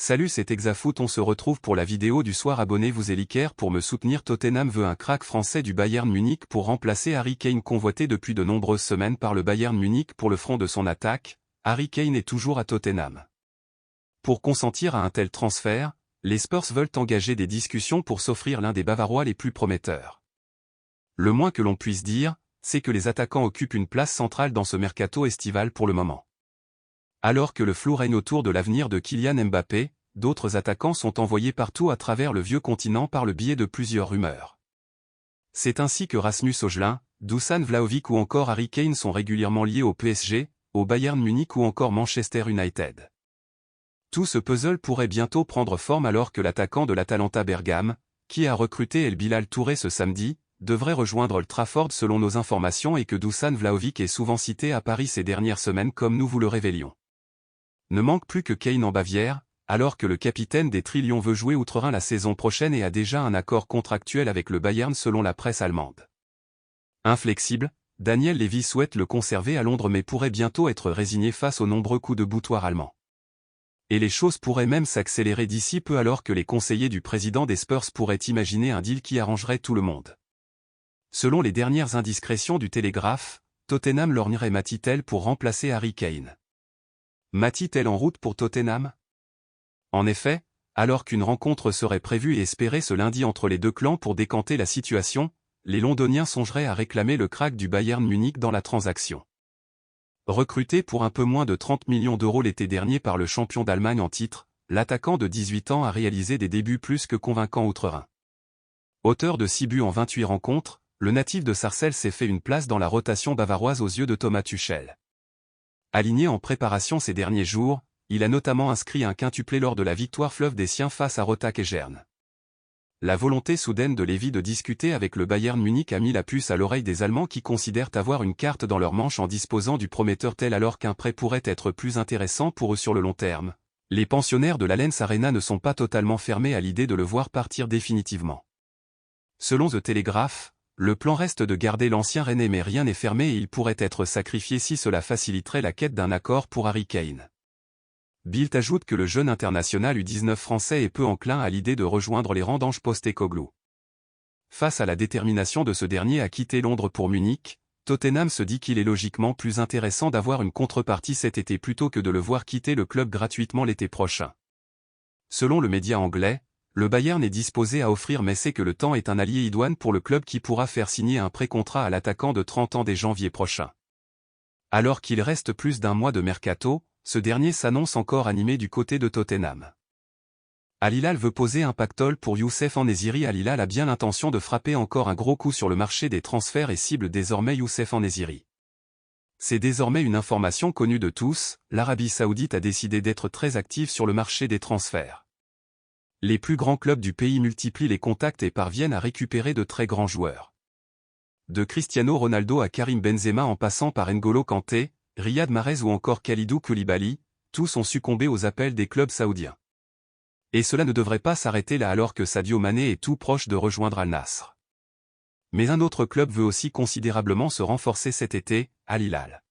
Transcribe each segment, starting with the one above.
Salut, c'est Exafoot, on se retrouve pour la vidéo du soir. Abonnez-vous et likez pour me soutenir. Tottenham veut un crack français du Bayern Munich pour remplacer Harry Kane. Convoité depuis de nombreuses semaines par le Bayern Munich pour le front de son attaque, Harry Kane est toujours à Tottenham. Pour consentir à un tel transfert, les Spurs veulent engager des discussions pour s'offrir l'un des Bavarois les plus prometteurs. Le moins que l'on puisse dire, c'est que les attaquants occupent une place centrale dans ce mercato estival pour le moment. Alors que le flou règne autour de l'avenir de Kylian Mbappé, d'autres attaquants sont envoyés partout à travers le vieux continent par le biais de plusieurs rumeurs. C'est ainsi que Rasmus Højlund, Dusan Vlahovic ou encore Harry Kane sont régulièrement liés au PSG, au Bayern Munich ou encore Manchester United. Tout ce puzzle pourrait bientôt prendre forme alors que l'attaquant de l'Atalanta Bergame, qui a recruté El Bilal Touré ce samedi, devrait rejoindre Old Trafford selon nos informations et que Dusan Vlahovic est souvent cité à Paris ces dernières semaines comme nous vous le révélions. Ne manque plus que Kane en Bavière, alors que le capitaine des Trillions veut jouer outre-Rhin la saison prochaine et a déjà un accord contractuel avec le Bayern selon la presse allemande. Inflexible, Daniel Levy souhaite le conserver à Londres mais pourrait bientôt être résigné face aux nombreux coups de boutoir allemands. Et les choses pourraient même s'accélérer d'ici peu alors que les conseillers du président des Spurs pourraient imaginer un deal qui arrangerait tout le monde. Selon les dernières indiscrétions du Télégraphe, Tottenham lorgnerait Mathys Tel pour remplacer Harry Kane. Mathys Tel en route pour Tottenham? En effet, alors qu'une rencontre serait prévue et espérée ce lundi entre les deux clans pour décanter la situation, les Londoniens songeraient à réclamer le crack du Bayern Munich dans la transaction. Recruté pour un peu moins de 30 millions d'euros l'été dernier par le champion d'Allemagne en titre, l'attaquant de 18 ans a réalisé des débuts plus que convaincants outre-Rhin. Auteur de 6 buts en 28 rencontres, le natif de Sarcelles s'est fait une place dans la rotation bavaroise aux yeux de Thomas Tuchel. Aligné en préparation ces derniers jours, il a notamment inscrit un quintuplé lors de la victoire fleuve des siens face à Rotak et Gern. La volonté soudaine de Levy de discuter avec le Bayern Munich a mis la puce à l'oreille des Allemands qui considèrent avoir une carte dans leur manche en disposant du prometteur Tel alors qu'un prêt pourrait être plus intéressant pour eux sur le long terme. Les pensionnaires de l'Allianz Arena ne sont pas totalement fermés à l'idée de le voir partir définitivement. Selon The Telegraph, le plan reste de garder l'ancien Rennais mais rien n'est fermé et il pourrait être sacrifié si cela faciliterait la quête d'un accord pour Harry Kane. Bild ajoute que le jeune international U19 français est peu enclin à l'idée de rejoindre les rangs d'Ange Postecoglou. Face à la détermination de ce dernier à quitter Londres pour Munich, Tottenham se dit qu'il est logiquement plus intéressant d'avoir une contrepartie cet été plutôt que de le voir quitter le club gratuitement l'été prochain. Selon le média anglais, le Bayern est disposé à offrir mais sait que le temps est un allié idoine pour le club qui pourra faire signer un pré-contrat à l'attaquant de 30 ans dès janvier prochain. Alors qu'il reste plus d'un mois de mercato, ce dernier s'annonce encore animé du côté de Tottenham. Al Hilal veut poser un pactole pour Youssef En-Nesyri. Al Hilal a bien l'intention de frapper encore un gros coup sur le marché des transferts et cible désormais Youssef En-Nesyri. C'est désormais une information connue de tous, l'Arabie Saoudite a décidé d'être très active sur le marché des transferts. Les plus grands clubs du pays multiplient les contacts et parviennent à récupérer de très grands joueurs. De Cristiano Ronaldo à Karim Benzema en passant par N'Golo Kanté, Riyad Mahrez ou encore Kalidou Koulibaly, tous ont succombé aux appels des clubs saoudiens. Et cela ne devrait pas s'arrêter là alors que Sadio Mané est tout proche de rejoindre Al Nassr. Mais un autre club veut aussi considérablement se renforcer cet été, Al Hilal.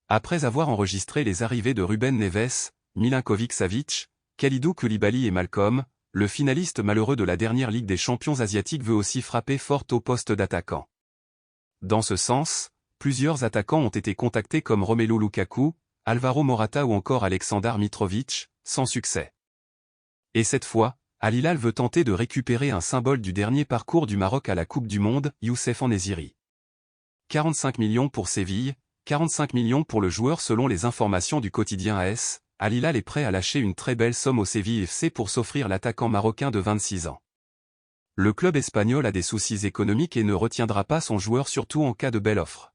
Après avoir enregistré les arrivées de Ruben Neves, Milinkovic-Savic, Kalidou Koulibaly et Malcolm, le finaliste malheureux de la dernière Ligue des champions asiatiques veut aussi frapper fort au poste d'attaquant. Dans ce sens, plusieurs attaquants ont été contactés comme Romelu Lukaku, Alvaro Morata ou encore Aleksandar Mitrovic, sans succès. Et cette fois, Al Hilal veut tenter de récupérer un symbole du dernier parcours du Maroc à la Coupe du Monde, Youssef En-Nesyri. 45 millions pour Séville, 45 millions pour le joueur selon les informations du quotidien AS. Al Hilal est prêt à lâcher une très belle somme au Séville FC pour s'offrir l'attaquant marocain de 26 ans. Le club espagnol a des soucis économiques et ne retiendra pas son joueur surtout en cas de belle offre.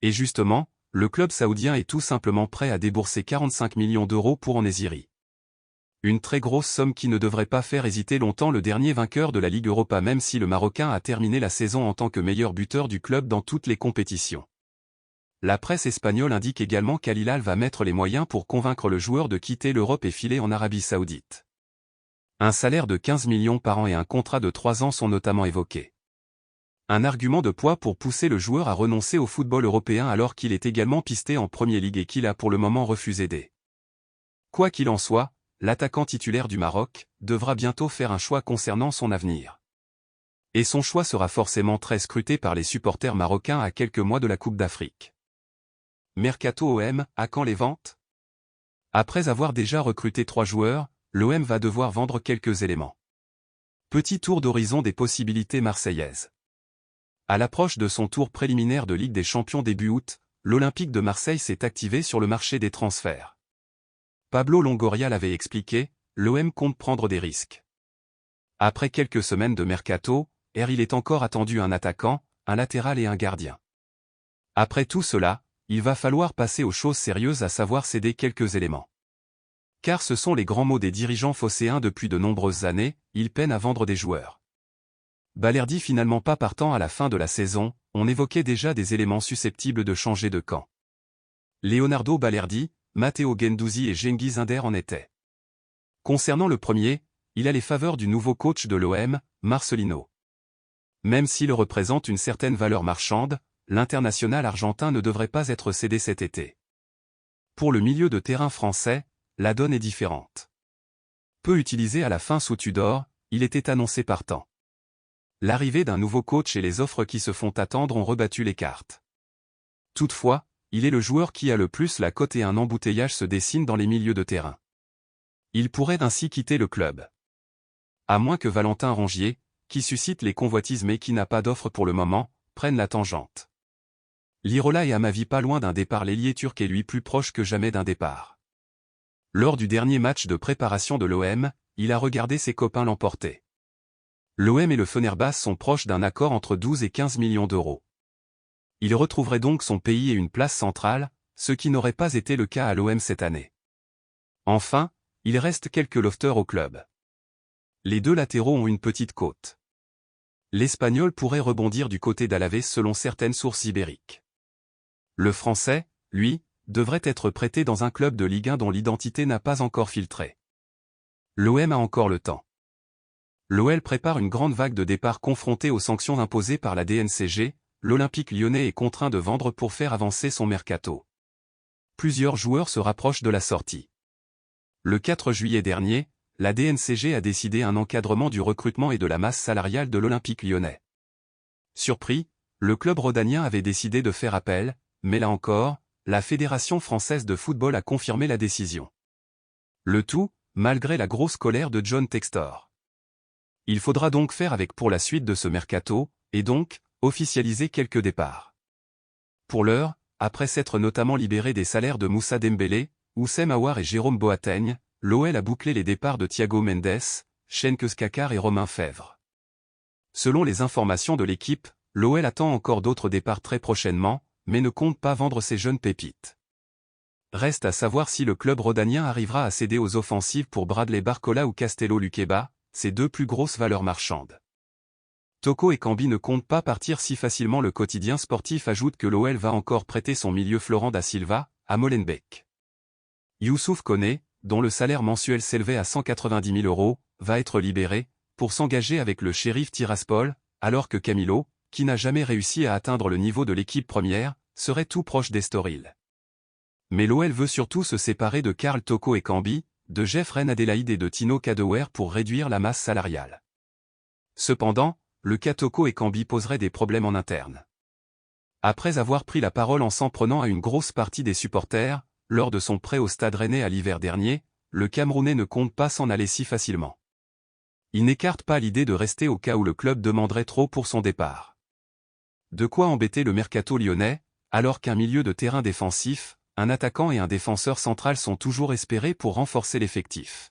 Et justement, le club saoudien est tout simplement prêt à débourser 45 millions d'euros pour En-Nesyri. Une très grosse somme qui ne devrait pas faire hésiter longtemps le dernier vainqueur de la Ligue Europa même si le Marocain a terminé la saison en tant que meilleur buteur du club dans toutes les compétitions. La presse espagnole indique également qu'Al Hilal va mettre les moyens pour convaincre le joueur de quitter l'Europe et filer en Arabie Saoudite. Un salaire de 15 millions par an et un contrat de 3 ans sont notamment évoqués. Un argument de poids pour pousser le joueur à renoncer au football européen alors qu'il est également pisté en Premier League et qu'il a pour le moment refusé des. Quoi qu'il en soit, l'attaquant titulaire du Maroc, devra bientôt faire un choix concernant son avenir. Et son choix sera forcément très scruté par les supporters marocains à quelques mois de la Coupe d'Afrique. Mercato OM, à quand les ventes? Après avoir déjà recruté 3 joueurs, l'OM va devoir vendre quelques éléments. Petit tour d'horizon des possibilités marseillaises. À l'approche de son tour préliminaire de Ligue des Champions début août, l'Olympique de Marseille s'est activé sur le marché des transferts. Pablo Longoria l'avait expliqué, l'OM compte prendre des risques. Après quelques semaines de mercato, il est encore attendu un attaquant, un latéral et un gardien. Après tout cela, il va falloir passer aux choses sérieuses, à savoir céder quelques éléments. Car ce sont les grands mots des dirigeants phocéens depuis de nombreuses années, ils peinent à vendre des joueurs. Balerdi finalement pas partant à la fin de la saison, on évoquait déjà des éléments susceptibles de changer de camp. Leonardo Balerdi, Matteo Guendouzi et Cengiz Under en étaient. Concernant le premier, il a les faveurs du nouveau coach de l'OM, Marcelino. Même s'il représente une certaine valeur marchande, l'international argentin ne devrait pas être cédé cet été. Pour le milieu de terrain français, la donne est différente. Peu utilisé à la fin sous Tudor, il était annoncé partant. L'arrivée d'un nouveau coach et les offres qui se font attendre ont rebattu les cartes. Toutefois, il est le joueur qui a le plus la cote et un embouteillage se dessine dans les milieux de terrain. Il pourrait ainsi quitter le club. À moins que Valentin Rongier, qui suscite les convoitises mais qui n'a pas d'offre pour le moment, prenne la tangente. Lirola est à ma vie pas loin d'un départ, l'ailier turc est lui plus proche que jamais d'un départ. Lors du dernier match de préparation de l'OM, il a regardé ses copains l'emporter. L'OM et le Fenerbahçe sont proches d'un accord entre 12 et 15 millions d'euros. Il retrouverait donc son pays et une place centrale, ce qui n'aurait pas été le cas à l'OM cette année. Enfin, il reste quelques lofters au club. Les 2 latéraux ont une petite côte. L'Espagnol pourrait rebondir du côté d'Alaves selon certaines sources ibériques. Le Français, lui, devrait être prêté dans un club de Ligue 1 dont l'identité n'a pas encore filtré. L'OM a encore le temps. L'OL prépare une grande vague de départ confrontée aux sanctions imposées par la DNCG, l'Olympique lyonnais est contraint de vendre pour faire avancer son mercato. Plusieurs joueurs se rapprochent de la sortie. Le 4 juillet dernier, la DNCG a décidé un encadrement du recrutement et de la masse salariale de l'Olympique lyonnais. Surpris, le club rhodanien avait décidé de faire appel, mais là encore, la Fédération française de football a confirmé la décision. Le tout, malgré la grosse colère de John Textor. Il faudra donc faire avec pour la suite de ce mercato, et donc, officialiser quelques départs. Pour l'heure, après s'être notamment libéré des salaires de Moussa Dembélé, Oussem Aouar et Jérôme Boateng, l'OL a bouclé les départs de Thiago Mendes, Cengiz Kakar et Romain Fèvre. Selon les informations de l'équipe, l'OL attend encore d'autres départs très prochainement, mais ne compte pas vendre ses jeunes pépites. Reste à savoir si le club rhodanien arrivera à céder aux offensives pour Bradley Barcola ou Castello Luqueba, ses 2 plus grosses valeurs marchandes. Toko Ekambi ne compte pas partir si facilement. Le quotidien sportif ajoute que l'OL va encore prêter son milieu Florent da Silva, à Molenbeek. Youssouf Koné, dont le salaire mensuel s'élevait à 190 000 €, va être libéré, pour s'engager avec le Sheriff Tiraspol, alors que Camilo, qui n'a jamais réussi à atteindre le niveau de l'équipe première, serait tout proche d'Estoril. Mais l'OL veut surtout se séparer de Karl Toko Ekambi, de Jeffrey Adélaïde et de Tino Kadewere pour réduire la masse salariale. Cependant, le cas Toko Ekambi poserait des problèmes en interne. Après avoir pris la parole en s'en prenant à une grosse partie des supporters, lors de son prêt au Stade Rennais à l'hiver dernier, le Camerounais ne compte pas s'en aller si facilement. Il n'écarte pas l'idée de rester au cas où le club demanderait trop pour son départ. De quoi embêter le mercato lyonnais, alors qu'un milieu de terrain défensif, un attaquant et un défenseur central sont toujours espérés pour renforcer l'effectif.